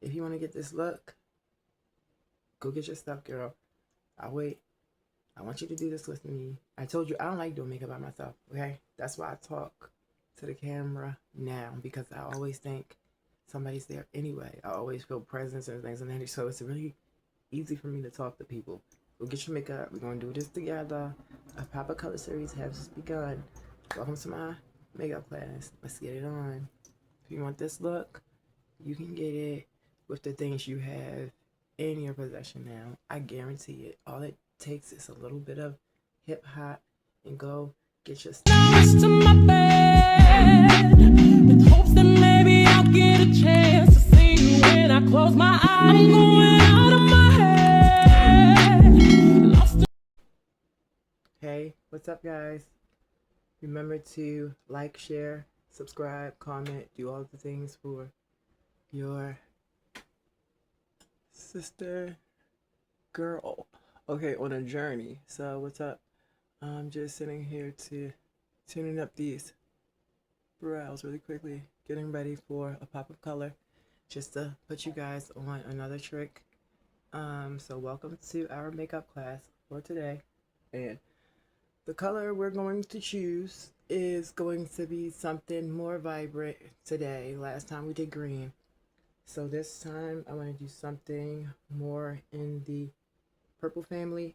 If you want to get this look, go get your stuff, girl. I'll wait. I want you to do this with me. I told you I don't like doing makeup by myself, okay? That's why I talk to the camera now, because I always think somebody's there anyway. I always feel presence and things, and then so it's really easy for me to talk to people. Go get your makeup. We're gonna do this together. A Pop of Color series has just begun. Welcome to my makeup class. Let's get it on. If you want this look, you can get it with the things you have in your possession now. I guarantee it. All it takes is a little bit of hip hop and go get your stuff. To my bed with hopes that maybe I'll get a chance to see you when I close my eyes. I'm going out of my head. Hey, what's up, guys? Remember to like, share, subscribe, comment, do all the things for your sister girl. Okay, on a journey. So what's up? I'm just sitting here to tuning up these brows really quickly, getting ready for a pop of color, just to put you guys on another trick. So welcome to our makeup class for today, and the color we're going to choose is going to be something more vibrant today. Last time we did green, so this time I want to do something more in the purple family,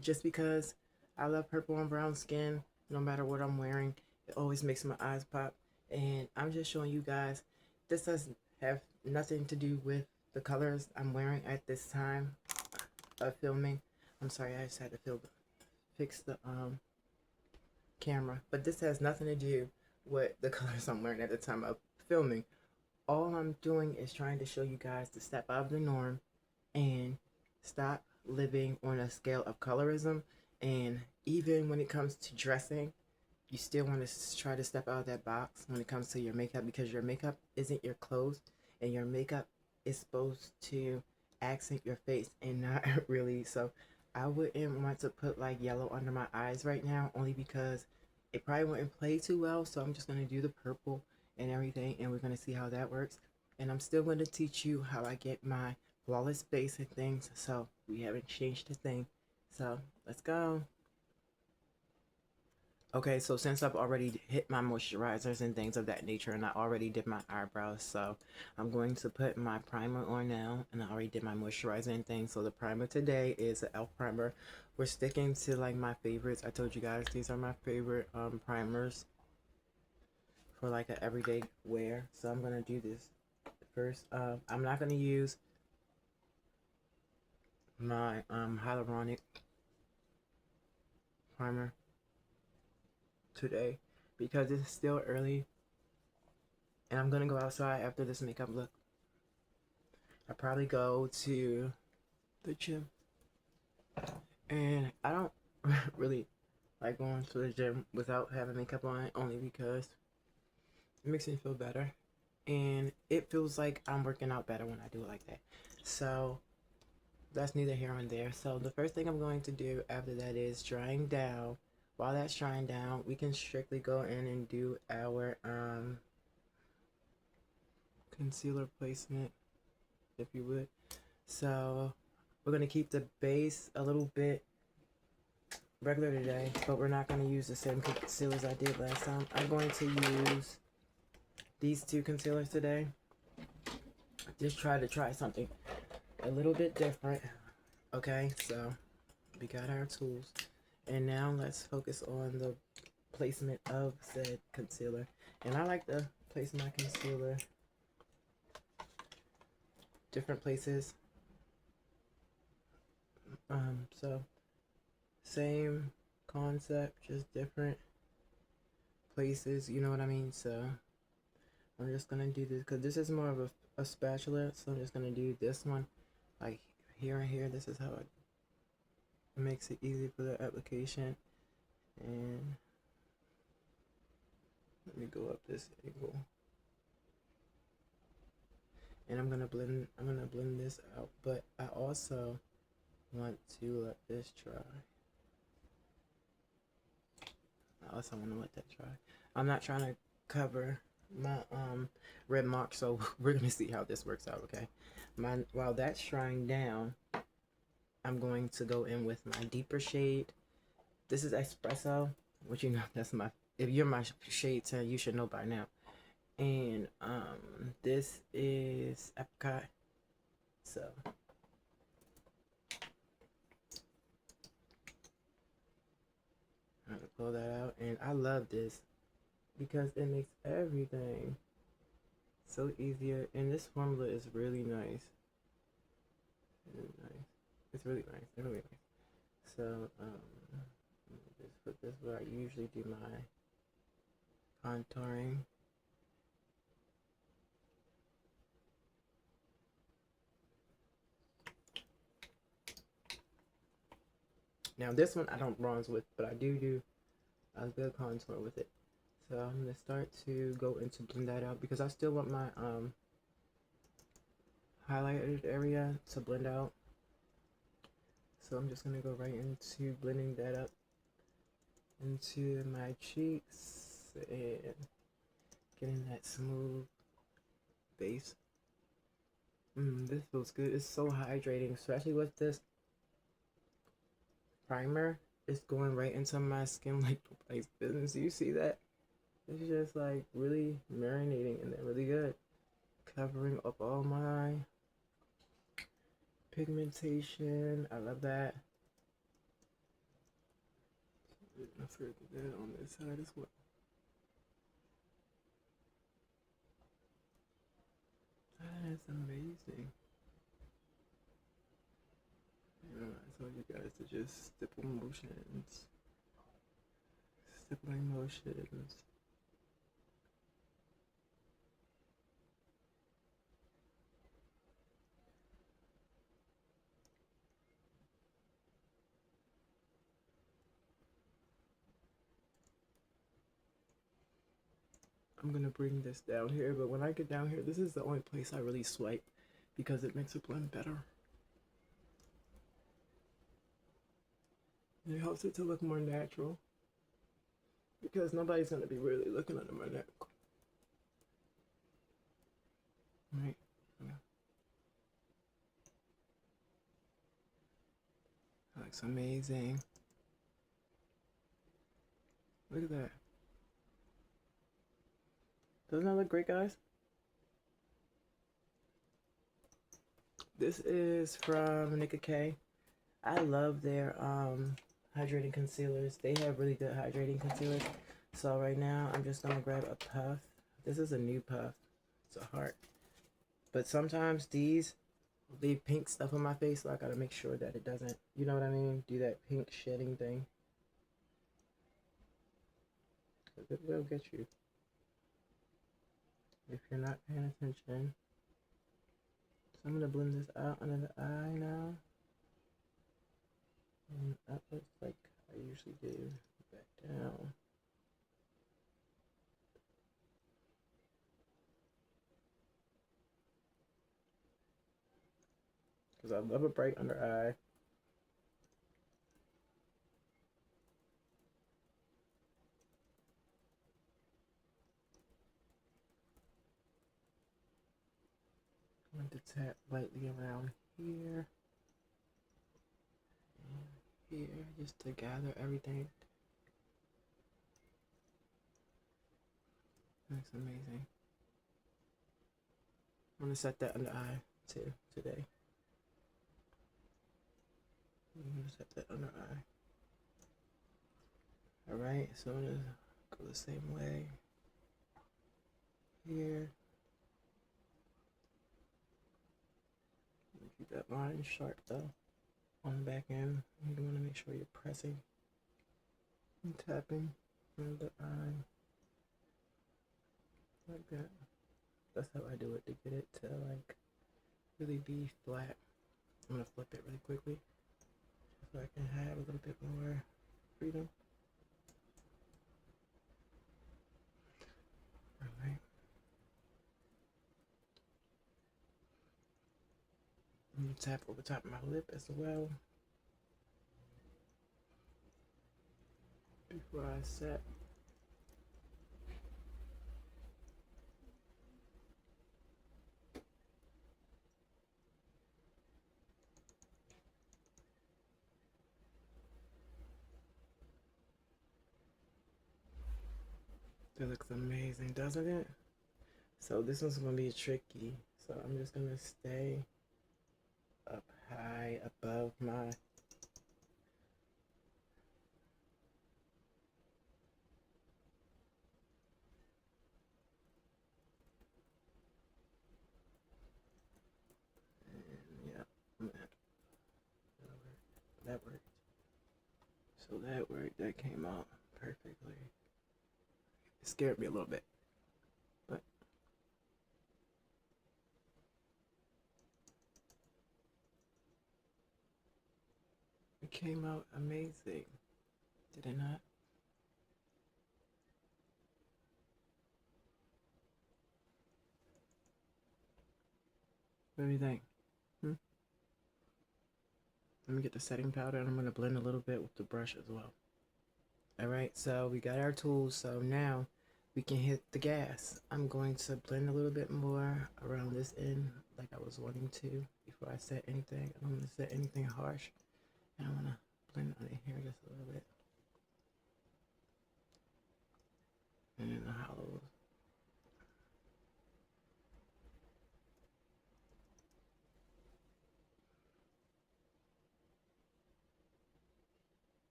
just because I love purple on brown skin. No matter what I'm wearing, it always makes my eyes pop. And I'm just showing you guys, this doesn't have nothing to do with the colors I'm wearing at this time of filming. I'm sorry, I just had to fix the camera, but this has nothing to do with the colors I'm wearing at the time of filming. All I'm doing is trying to show you guys to step out of the norm and stop living on a scale of colorism. And even when it comes to dressing, you still want to try to step out of that box when it comes to your makeup, because your makeup isn't your clothes, and your makeup is supposed to accent your face and not really. So I wouldn't want to put like yellow under my eyes right now, only because it probably wouldn't play too well. So I'm just going to do the purple and everything, and we're going to see how that works. And I'm still going to teach you how I get my flawless base and things, so we haven't changed a thing. So let's go. Okay, so since I've already hit my moisturizers and things of that nature, and I already did my eyebrows, so I'm going to put my primer on now, and I already did my moisturizer and things. So the primer today is an e.l.f. primer. We're sticking to like my favorites. I told you guys these are my favorite primers for like an everyday wear. So I'm gonna do this first. I'm not gonna use my hyaluronic primer today because it's still early, and I'm gonna go outside after this makeup look. I'll probably go to the gym, and I don't really like going to the gym without having makeup on, only because it makes me feel better, and it feels like I'm working out better when I do it like that. So that's neither here nor there. So the first thing I'm going to do after that is drying down. While that's drying down, we can strictly go in and do our concealer placement, if you would. So we're going to keep the base a little bit regular today, but we're not going to use the same concealers I did last time. I'm going to use these two concealers today. Just try something a little bit different. Okay, so we got our tools, and now let's focus on the placement of said concealer. And I like to place my concealer different places. So same concept, just different places, you know what I mean? So I'm just gonna do this because this is more of a spatula, so I'm just gonna do this one like here and here. This is how it makes it easy for the application. And let me go up this angle, and I'm gonna blend this out, but I also want to let this dry. I also want to let that dry. I'm not trying to cover my red mark, so we're gonna see how this works out. Okay, while that's drying down, I'm going to go in with my deeper shade. This is espresso, which you know that's my, if you're my shade 10, you should know by now. And this is apricot. So I'm gonna pull that out, and I love this because it makes everything so easier. And this formula is really nice. Really nice. It's really nice. It's really nice. So just put this where I usually do my contouring. Now this one I don't bronze with, but I do a good contour with it. So I'm gonna start to go into blend that out because I still want my highlighted area to blend out. So I'm just gonna go right into blending that up into my cheeks and getting that smooth base. This feels good. It's so hydrating, especially with this primer. It's going right into my skin like nobody's business. Do you see that? It's just like really marinating in there, really good. Covering up all my pigmentation. I love that. I forgot that on this side as well. That is amazing. I told you guys to just stipple motions. Stippling motions. I'm gonna bring this down here, but when I get down here, this is the only place I really swipe because it makes it blend better. It helps it to look more natural because nobody's gonna be really looking under my neck. Right? Yeah. That looks amazing. Look at that. Doesn't that look great, guys? This is from Nicka K. I love their hydrating concealers. They have really good hydrating concealers. So right now I'm just gonna grab a puff. This is a new puff. It's a heart. But sometimes these leave pink stuff on my face, so I gotta make sure that it doesn't, you know what I mean? Do that pink shedding thing. Because it will get you if you're not paying attention. So I'm gonna blend this out under the eye now. And upwards like I usually do. Back down. Because I love a bright under eye. I'm going to tap lightly around here and here just to gather everything. That's amazing. I'm going to set that under eye too today. I'm going to set that under eye. Alright, so I'm going to go the same way here. Keep that line sharp though on the back end. You want to make sure you're pressing and tapping on the eye like that. That's how I do it to get it to like really be flat. I'm gonna flip it really quickly so I can have a little bit more freedom. Alright. I'm gonna tap over top of my lip as well before I set. That looks amazing, doesn't it? So this one's gonna be tricky. So I'm just gonna stay up high above my yeah, that worked. So that worked. That came out perfectly. It scared me a little bit, but it came out amazing. Did it not? What do you think? Hmm? Let me get the setting powder and I'm gonna blend a little bit with the brush as well. All right, so we got our tools. So now we can hit the gas. I'm going to blend a little bit more around this end like I was wanting to before I set anything. I don't want to set anything harsh. And I want to blend on it here just a little bit. And in the hollows.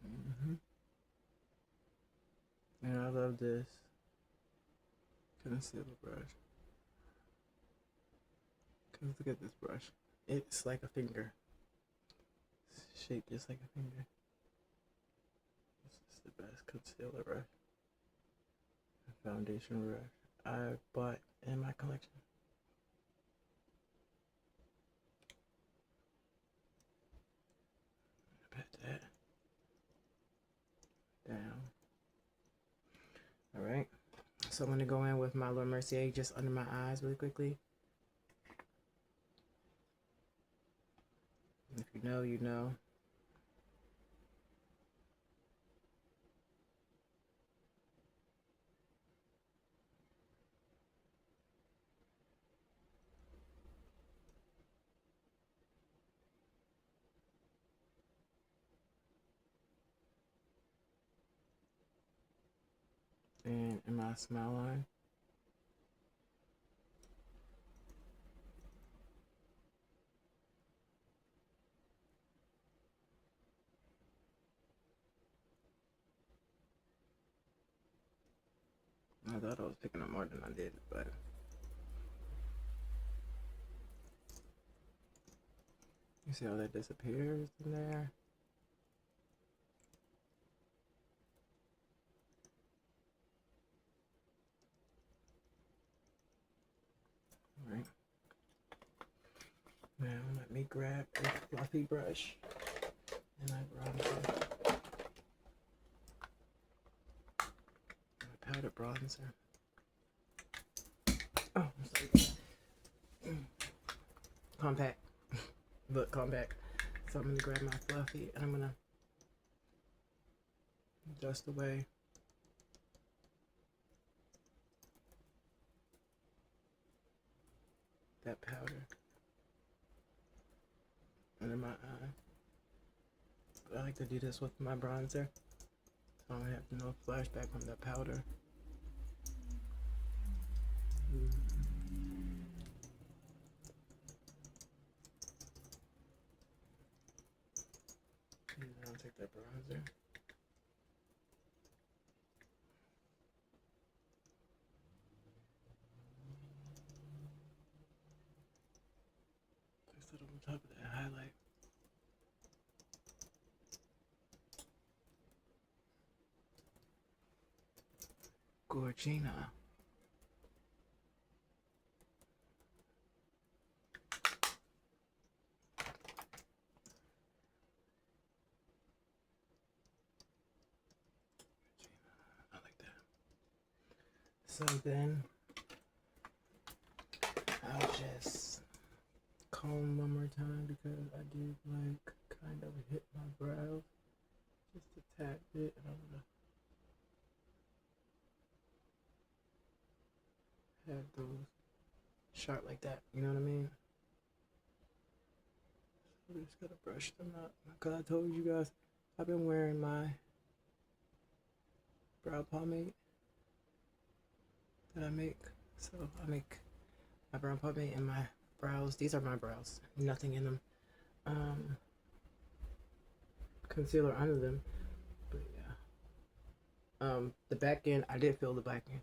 Mm-hmm. And I love this concealer brush. Cause look at this brush. It's like a finger. It's shaped just like a finger. This is the best concealer brush. Foundation brush I bought in my collection. Pat that down. All right. So I'm gonna go in with my Laura Mercier just under my eyes really quickly. If you know, you know. And in my smile line. I thought I was picking up more than I did, but you see how that disappears in there? All right. Now let me grab a fluffy brush and my bronzer. My powder bronzer. Oh, I'm sorry. Compact. Look, compact. So I'm gonna grab my fluffy and I'm gonna dust away that powder under my eye. I like to do this with my bronzer, so I don't have no flashback from the powder. And then I'll take that bronzer. Place it on top of that highlight. Gorgina. I like that. So then I'll just comb one more time because I do like kind of hit my brows. Just a tad bit. I don't want to have those sharp like that. You know what I mean? So we just gotta brush them up. Cause I told you guys, I've been wearing my brow pomade that I make. So I make my brow pomade and my brows. These are my brows. Nothing in them. Um, Concealer under them. But yeah. The back end, I did feel the back end.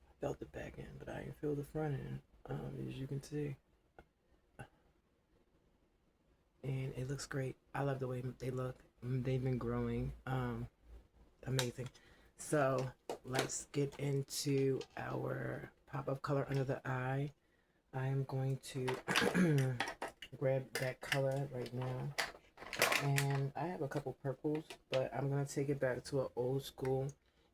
I felt the back end, but I didn't feel the front end. As you can see. And it looks great. I love the way they look. They've been growing. Amazing. So let's get into our pop-up color under the eye. I am going to grab that color right now. And I have a couple purples, but I'm going to take it back to an old school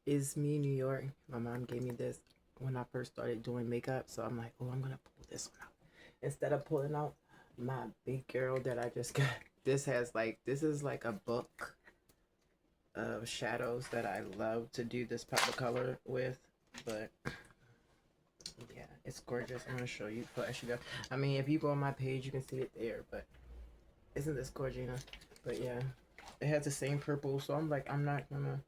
Is Me New York. My mom gave me this when I first started doing makeup. So I'm like, oh, I'm going to pull this one out. Instead of pulling out my big girl that I just got, this is like a book of shadows that I love to do this pop of color with. But yeah, it's gorgeous. I'm gonna show you, flash you guys. I mean, if you go on my page, you can see it there. But isn't this gorgeous? But yeah, it has the same purple. So I'm like, I'm not gonna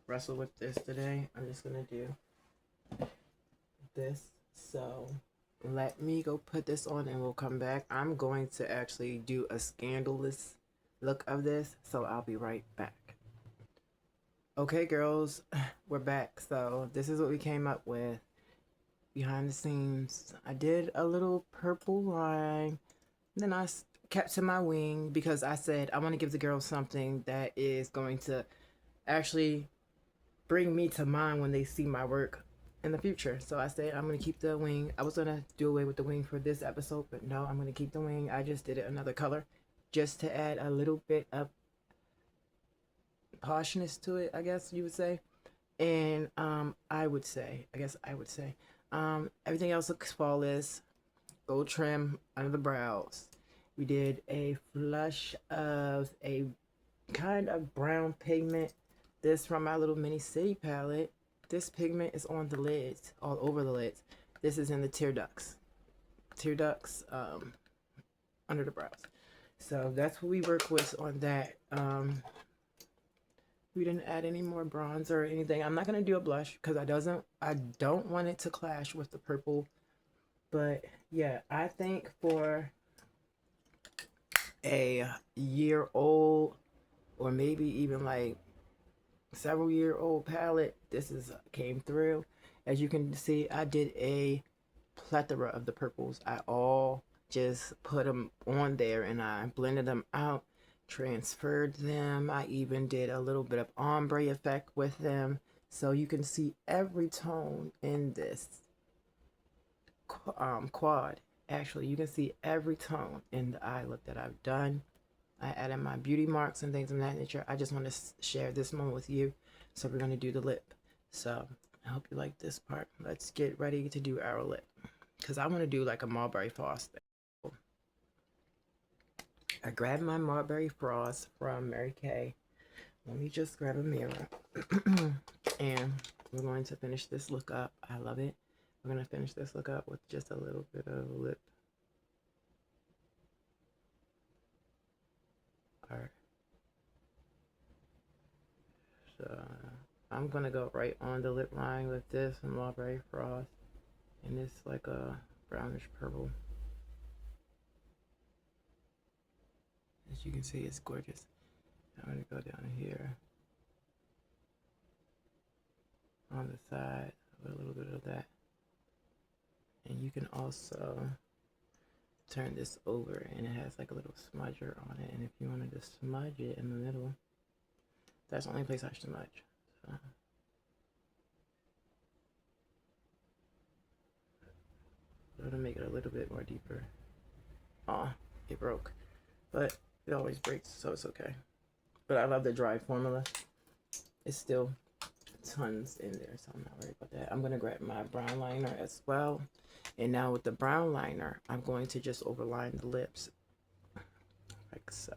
wrestle with this today. I'm just gonna do this. So let me go put this on and we'll come back. I'm going to actually do a scandalous look of this. So I'll be right back. Okay, girls, we're back. So this is what we came up with behind the scenes. I did a little purple line. Then I kept to my wing because I said I want to give the girls something that is going to actually bring me to mind when they see my work in the future. So I said I'm going to keep the wing. I was going to do away with the wing for this episode, but no, I'm going to keep the wing. I just did it another color just to add a little bit of poshness to it, I guess you would say. And I would say, everything else looks flawless. Gold trim under the brows. We did a flush of a kind of brown pigment. This from my little mini city palette. This pigment is on the lids, all over the lids. This is in the tear ducts. Under the brows. So that's what we work with on that. We didn't add any more bronzer or anything. I'm not gonna do a blush because I don't want it to clash with the purple. But yeah, I think for a year old or maybe even like several year old palette, this is came through. As you can see, I did a plethora of the purples. I all just put them on there and I blended them out, transferred them. I even did a little bit of ombre effect with them. So you can see every tone in this quad. Actually, you can see every tone in the eye look that I've done. I added my beauty marks and things of that nature. I just want to share this moment with you. So we're going to do the lip. So I hope you like this part. Let's get ready to do our lip. Because I want to do like a Mulberry Frost thing. I grabbed my Mulberry Frost from Mary Kay. Let me just grab a mirror. And we're going to finish this look up. I love it. We're going to finish this look up with just a little bit of lip. Alright. So I'm going to go right on the lip line with this Mulberry Frost. And it's like a brownish purple. As you can see, it's gorgeous. I'm going to go down here on the side with a little bit of that. And you can also turn this over and it has like a little smudger on it. And if you wanted to smudge it in the middle, that's the only place I smudge. So it'll make it a little bit more deeper. Oh, it broke. But it always breaks, so it's okay. But I love the dry formula. It's still tons in there, so I'm not worried about that. I'm going to grab my brown liner as well. And now with the brown liner, I'm going to just overline the lips like so.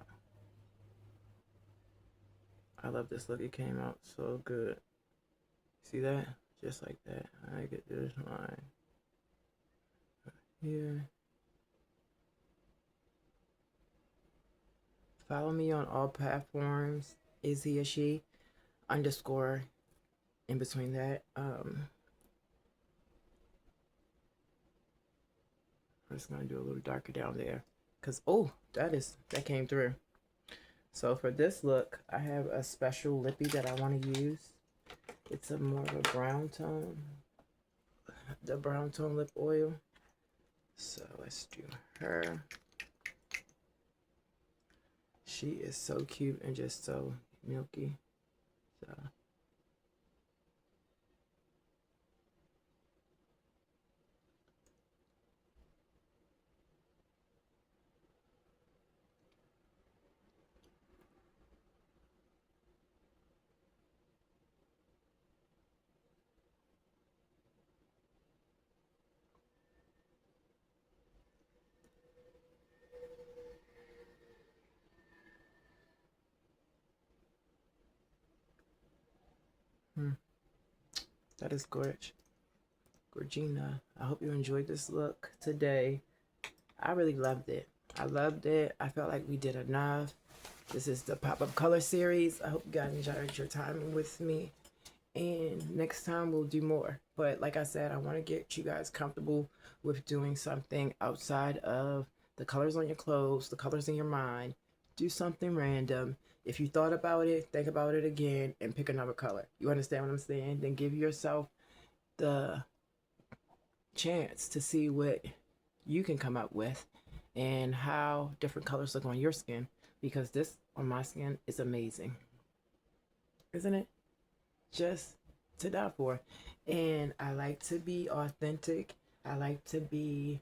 I love this look. It came out so good. See that? Just like that. I get this line here. Follow me on all platforms. Is he or she underscore in between that. I'm just gonna do a little darker down there because oh, that came through. So for this look, I have a special lippy that I want to use. It's a more of a brown tone, the brown tone lip oil. So let's do her. She is so cute and just so milky. So that is gorgeous. Gorgina, I hope you enjoyed this look today. I really loved it. I loved it. I felt like we did enough. This is the pop-up color series. I hope you guys enjoyed your time with me. And next time we'll do more. But like I said, I want to get you guys comfortable with doing something outside of the colors on your clothes, the colors in your mind. Do something random. If you thought about it, think about it again and pick another color. You understand what I'm saying? Then give yourself the chance to see what you can come up with and how different colors look on your skin, because this on my skin is amazing, isn't it? Just to die for. And I like to be authentic. I like to be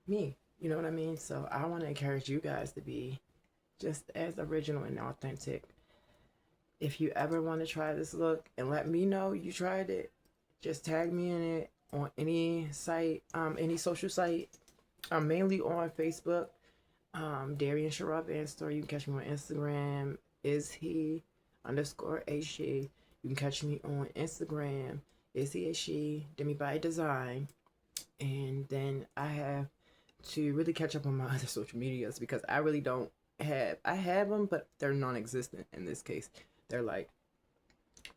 me. You know what I mean? So I want to encourage you guys to be just as original and authentic. If you ever want to try this look and let me know you tried it, just tag me in it on any site, any social site. I'm mainly on Facebook, Darian Sharaf Anstor. You can catch me on Instagram. Is he underscore a she? You can catch me on Instagram. Is he a she? Demi by Design. And then I have to really catch up on my other social medias because I really don't have. I have them, but they're non-existent in this case. They're like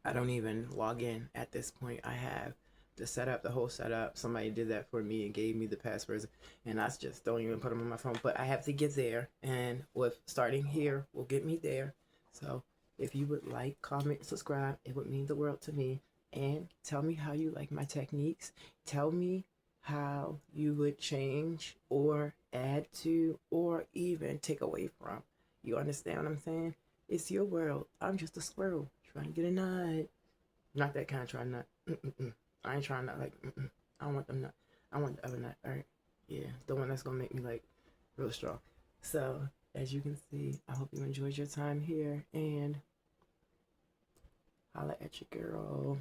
I don't even log in at this point. I have the setup, the whole setup. Somebody did that for me and gave me the passwords, and I just don't even put them on my phone. But I have to get there, and with starting here will get me there. So if you would like, comment, subscribe, it would mean the world to me. And tell me how you like my techniques. Tell me how you would change or add to or even take away from. You understand what I'm saying? It's your world. I'm just a squirrel trying to get a nut. Not that kind of try nut. I ain't trying to like. I don't want them nut. I want the other nut. All right. Yeah, the one that's gonna make me like real strong. So as you can see, I hope you enjoyed your time here and holla at your girl.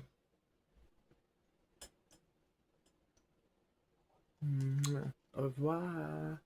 Au revoir.